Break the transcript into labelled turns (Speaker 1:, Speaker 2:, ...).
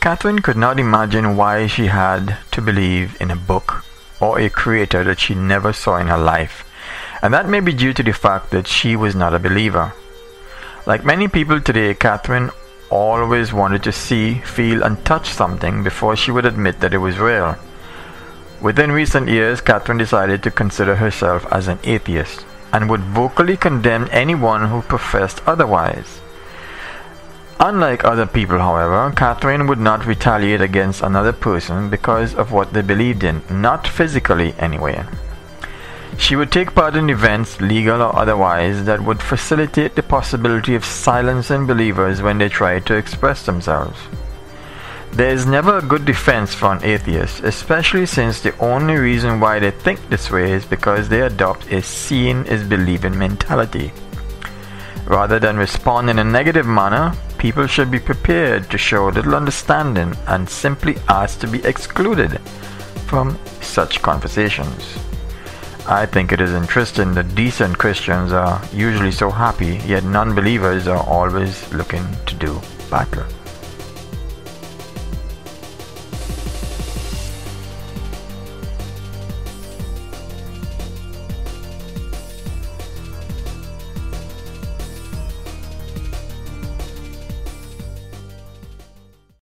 Speaker 1: Catherine could not imagine why she had to believe in a book or a creator that she never saw in her life, and that may be due to the fact that she was not a believer. Like many people today, Catherine always wanted to see, feel, and touch something before she would admit that it was real. Within recent years, Catherine decided to consider herself as an atheist and would vocally condemn anyone who professed otherwise. Unlike other people, however, Catherine would not retaliate against another person because of what they believed in, not physically anyway. She would take part in events, legal or otherwise, that would facilitate the possibility of silencing believers when they try to express themselves. There is never a good defense for an atheist, especially since the only reason why they think this way is because they adopt a seeing is believing mentality. Rather than respond in a negative manner, people should be prepared to show little understanding and simply ask to be excluded from such conversations. I think it is interesting that decent Christians are usually so happy, yet non-believers are always looking to do battle.